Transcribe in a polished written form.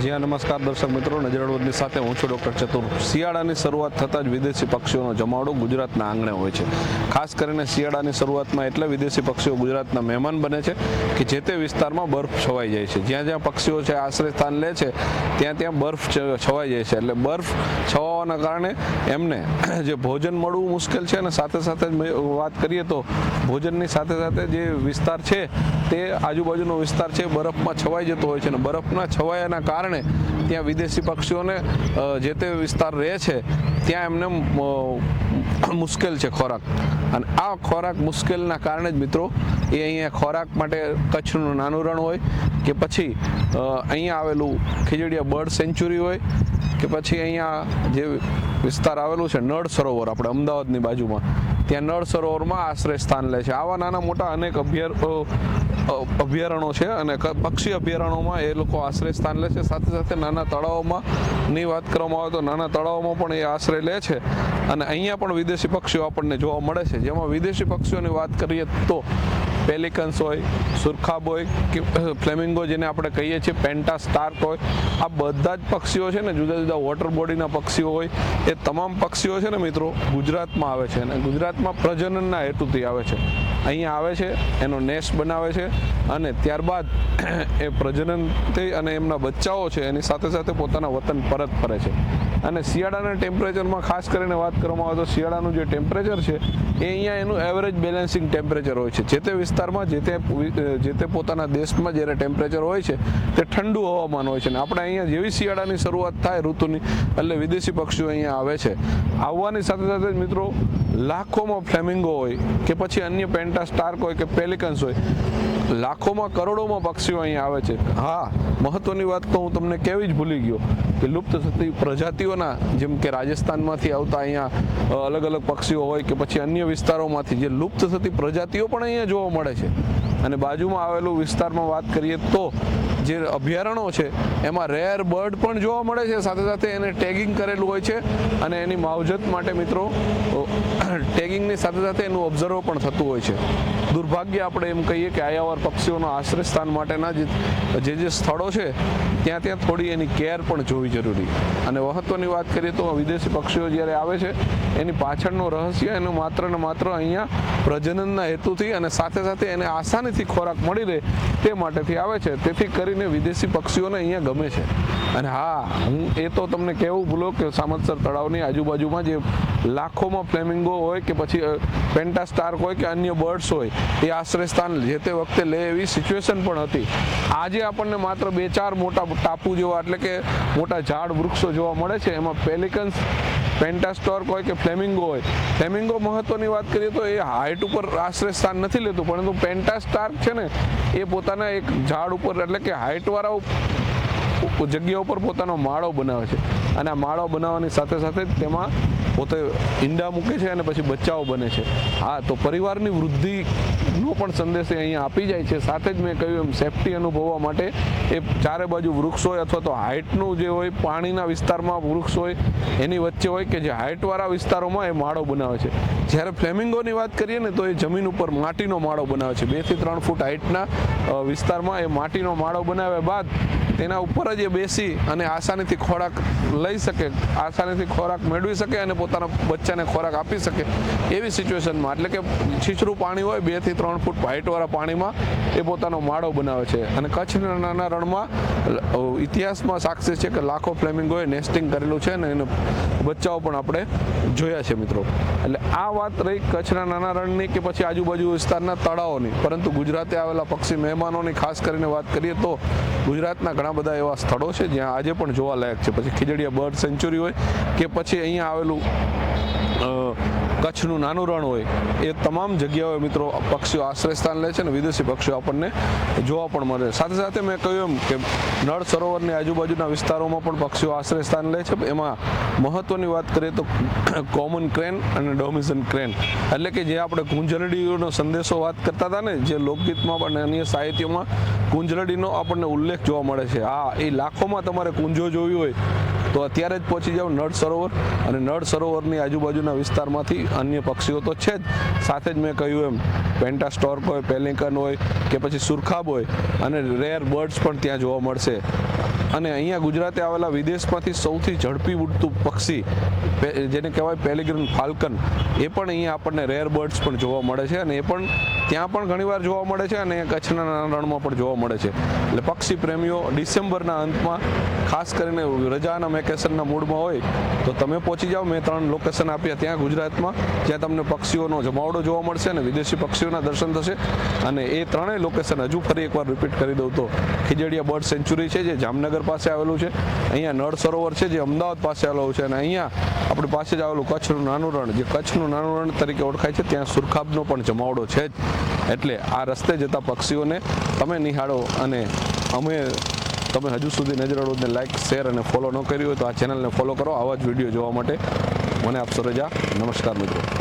જી હા, નમસ્કાર દર્શક મિત્રો, નજરઅડવદની સાથે હું છું ડૉક્ટર ચતુર. શિયાળાની શરૂઆત થતાં જ વિદેશી પક્ષીઓનો જમાવડો ગુજરાતના આંગણે હોય છે. ખાસ કરીને શિયાળાની શરૂઆતમાં એટલે વિદેશી પક્ષીઓ ગુજરાતના મહેમાન બને છે કે જે તે વિસ્તારમાં બરફ છવાઈ જાય છે. જ્યાં જ્યાં પક્ષીઓ છે આશ્રય સ્થાન લે છે ત્યાં ત્યાં બરફ છવાઈ જાય છે. એટલે બરફ છવાવાના કારણે એમને જે ભોજન મળવું મુશ્કેલ છે અને સાથે સાથે વાત કરીએ તો ભોજનની સાથે સાથે જે વિસ્તાર છે તે આજુબાજુનો વિસ્તાર છે બરફમાં છવાઈ જતો હોય છે અને બરફના છવાયાના કારણે ત્યાં વિદેશી પક્ષીઓને જે તે વિસ્તાર રહે છે ત્યાં એમને મુશ્કેલ છે ખોરાક. અને આ ખોરાક મુશ્કેલના કારણે જ મિત્રો એ અહીંયા ખોરાક માટે કચ્છનું નાનું રણ હોય કે પછી અહીંયા આવેલું ખીજડીયા બર્ડ સેન્ચ્યુરી હોય કે પછી અહીંયા જે વિસ્તાર આવેલું છે નળ સરોવર આપણે અમદાવાદની બાજુમાં, ત્યાં નળ સરોવરમાં આશ્રય સ્થાન લે છે. આવા નાના મોટા અનેક અભયારણ્યો છે અને પક્ષી અભયારણ્યોમાં એ લોકો આશ્રય સ્થાન લે છે. સાથે સાથે નાના તળાવોમાં ની વાત કરવામાં આવે તો નાના તળાવોમાં પણ એ આશ્રય લે છે અને અહીંયા પણ વિદેશી પક્ષીઓ આપણને જોવા મળે છે. જેમાં વિદેશી પક્ષીઓની વાત કરીએ તો પેલિકન્સ હોય, સુરખાબ હોય કે ફ્લેમિંગો જેને આપણે કહીએ છીએ, પેન્ટા સ્ટાર્ક હોય, આ બધા જ પક્ષીઓ છે ને જુદા જુદા વોટર બોડીના પક્ષીઓ હોય એ તમામ પક્ષીઓ છે ને મિત્રો ગુજરાતમાં આવે છે અને ગુજરાતમાં પ્રજનનના હેતુથી આવે છે. અહીંયા આવે છે, એનો નેસ્ટ બનાવે છે અને ત્યારબાદ એ પ્રજનન થઈ અને એમના બચ્ચાઓ છે એની સાથે સાથે પોતાના વતન પરત ફરે છે. અને શિયાળાના ટેમ્પરેચરમાં ખાસ કરીને વાત કરવામાં આવે તો શિયાળાનું જે ટેમ્પરેચર છે એ અહીંયા એનું એવરેજ બેલેન્સિંગ ટેમ્પરેચર હોય છે. જે તે વિસ્તારમાં જે તે પોતાના દેશમાં જ્યારે ટેમ્પરેચર હોય છે તે ઠંડુ હવામાન હોય છે અને આપણે અહીંયા જેવી શિયાળાની શરૂઆત થાય ઋતુની એટલે વિદેશી પક્ષીઓ અહીંયા આવે છે. આવવાની સાથે સાથે જ મિત્રો લાખોમાં ફ્લેમિંગો હોય કે પછી અન્ય પેન્ટા સ્ટાર્ક હોય કે પેલિકન્સ હોય, લાખોમાં કરોડોમાં પક્ષીઓ અહીંયા આવે છે. હા, મહત્વની વાત તો હું તમને કહેવી જ ભૂલી ગયો કે લુપ્ત થતી પ્રજાતિઓના જેમ કે રાજસ્થાનમાંથી આવતા અહીંયા અલગ અલગ પક્ષીઓ હોય કે પછી અન્ય વિસ્તારોમાંથી જે લુપ્ત થતી પ્રજાતિઓ પણ અહીંયા જોવા મળે છે. અને બાજુમાં આવેલું વિસ્તારમાં વાત કરીએ તો જે અભયારણ્યો છે એમાં રેર બર્ડ પણ જોવા મળે છે. સાથે સાથે એને ટેગિંગ કરેલું હોય છે અને એની માવજત માટે મિત્રો ટેગિંગની સાથે સાથે એનું ઓબ્ઝર્વ પણ થતું હોય છે. દુર્ભાગ્ય આપણે એમ કહીએ કે આયાવર પક્ષીઓના આશ્રય સ્થાન માટેના જે સ્થળો છે ત્યાં ત્યાં થોડી એની કેર પણ જોવી જરૂરી. અને મહત્વની વાત કરીએ તો વિદેશી પક્ષીઓ જ્યારે આવે છે એની પાછળનું રહસ્ય એનું માત્ર ને માત્ર અહીંયા પ્રજનનના હેતુથી અને સાથે સાથે એને આસાનીથી ખોરાક મળી રહે તે માટેથી આવે છે. તેથી કરીને વિદેશી પક્ષીઓને અહીંયા ગમે છે. અને હા, હું એ તો તમને કહેવું ભૂલો કે સામતસર તળાવની આજુબાજુમાં જે લાખોમાં ફ્લેમિંગો હોય કે પછી પેન્ટા સ્ટાર્ક હોય કે અન્ય બર્ડ્સ હોય એ આશ્રય સ્થાન જે તે વખતે લે એવી સિચ્યુએશન પણ હતી. આજે આપણને માત્ર 2-4 મોટા ટાપુ જેવા એટલે કે મોટા ઝાડ વૃક્ષો જોવા મળે છે. એમાં પેલિકન્સ, પેન્ટા સ્ટાર્ક હોય કે ફ્લેમિંગો હોય. ફ્લેમિંગો મહત્વની વાત કરીએ તો એ હાઇટ ઉપર આશ્રય સ્થાન નથી લેતું, પરંતુ પેન્ટા સ્ટાર્ક છે ને એ પોતાના એક ઝાડ ઉપર એટલે કે હાઇટવાળા જગ્યા ઉપર પોતાનો માળો બનાવે છે અને આ માળો બનાવવાની સાથે સાથે તેમાં પોતે ઈંડા મૂકે છે અને પછી બચ્ચાઓ બને છે. હા, તો પરિવારની વૃદ્ધિનો પણ સંદેશ અહીંયા આપી જાય છે. સાથે જ મેં કહ્યું એમ સેફ્ટી અનુભવવા માટે એ ચારે બાજુ વૃક્ષ હોય અથવા તો હાઇટનું જે હોય પાણીના વિસ્તારમાં વૃક્ષ હોય એની વચ્ચે હોય કે જે હાઇટવાળા વિસ્તારોમાં એ માળો બનાવે છે. જ્યારે ફ્લેમિંગોની વાત કરીએ ને તો એ જમીન ઉપર માટીનો માળો બનાવે છે. 2 થી 3 ફૂટ હાઇટના વિસ્તારમાં એ માટીનો માળો બનાવ્યા બાદ તેના ઉપર જ એ બેસી અને આસાનીથી ખોરાક લઈ શકે, આસાનીથી ખોરાક મેળવી શકે અને પોતાના બચ્ચાને ખોરાક આપી શકે એવી સિચ્યુએશનમાં એટલે કે છીછરું પાણી હોય 2 થી 3 ફૂટ હાઇટવાળા પાણીમાં એ પોતાનો માળો બનાવે છે. અને કચ્છના નાના રણમાં ઇતિહાસમાં સાક્ષી છે કે લાખો ફ્લેમિંગોએ નેસ્ટિંગ કરેલું છે અને એના બચ્ચાઓ પણ આપણે જોયા છે મિત્રો. એટલે આ વાત રહી કચ્છના નાના રણની કે પછી આજુબાજુ વિસ્તારના તળાવોની. પરંતુ ગુજરાતે આવેલા પક્ષી મહેમાનોની ખાસ કરીને વાત કરીએ તો ગુજરાતના ઘણા બધા એવા સ્થળો છે જ્યાં આજે પણ જોવાલાયક છે. પછી ખીજડીયા બર્ડ સેન્ચ્યુરી હોય કે પછી અહીંયા આવેલું કચ્છનું નાનું રણ હોય, એ તમામ જગ્યાઓએ મિત્રો પક્ષીઓ આશ્રય સ્થાન લે છે અને વિદેશી પક્ષીઓ આપણને જોવા પણ મળે. સાથે સાથે મેં કહ્યું એમ કે નળ સરોવરની આજુબાજુના વિસ્તારોમાં પણ પક્ષીઓ આશ્રય સ્થાન લે છે. એમાં મહત્વની વાત કરીએ તો કોમન ક્રેન અને ડોમિશન ક્રેન એટલે કે જે આપણે કુંજલડીનો સંદેશો વાત કરતા હતા ને, જે લોકગીતમાં પણ અન્ય સાહિત્યમાં કુંજલડીનો આપણને ઉલ્લેખ જોવા મળે છે. હા, એ લાખોમાં તમારે કુંજો જોવી હોય તો અત્યારે જ પહોંચી જાઓ નળ સરોવર, અને નળ સરોવરની આજુબાજુના વિસ્તારમાંથી અન્ય પક્ષીઓ તો છે જ, સાથે જ મેં કહ્યું એમ પેન્ટા સ્ટોર્ક હોય, પેલિકન હોય કે પછી સુરખાબ હોય, અને રેર બર્ડ્સ પણ ત્યાં જોવા મળશે. અને અહીંયા ગુજરાતે આવેલા વિદેશમાંથી સૌથી ઝડપી ઉડતું પક્ષી જેને કહેવાય પેલિગ્રીન ફાલ્કન, એ પણ અહીંયા આપણને રેર બર્ડ્સ પણ જોવા મળે છે, અને એ પણ ત્યાં પણ ઘણીવાર જોવા મળે છે, અને કચ્છના રણમાં પણ જોવા મળે છે. એટલે પક્ષી પ્રેમીઓ ડિસેમ્બરના અંતમાં ખાસ કરીને રજાના વેકેશનના મૂડમાં હોય તો તમે પહોંચી જાઓ. મેં 3 લોકેશન આપ્યા ત્યાં ગુજરાતમાં, જ્યાં તમને પક્ષીઓનો જમાવડો જોવા મળશે અને વિદેશી પક્ષીઓના દર્શન થશે. અને એ 3 લોકેશન હજુ ફરી એકવાર રિપીટ કરી દઉં તો ખીજડીયા બર્ડ સેન્ચ્યુરી છે જે જામનગર પાસે આવેલું છે, અહીંયા નળ સરોવર છે જે અમદાવાદ પાસે આવેલું છે, અને અહીંયા આપણી પાસે જ આવેલું કચ્છનું નાનું રણ, જે કચ્છનું નાનું રણ તરીકે ઓળખાય છે, ત્યાં સુરખાબનો પણ જમાવડો છે જ. એટલે આ રસ્તે જતા પક્ષીઓને તમે નિહાળો. અને તમે હજુ સુધી નજર હળવદને લાઇક, શેર અને ફોલો ન કર્યું હોય તો આ ચેનલને ફોલો કરો આવા જ વિડીયો જોવા માટે. મને આપશો રજા. નમસ્કાર મિત્રો.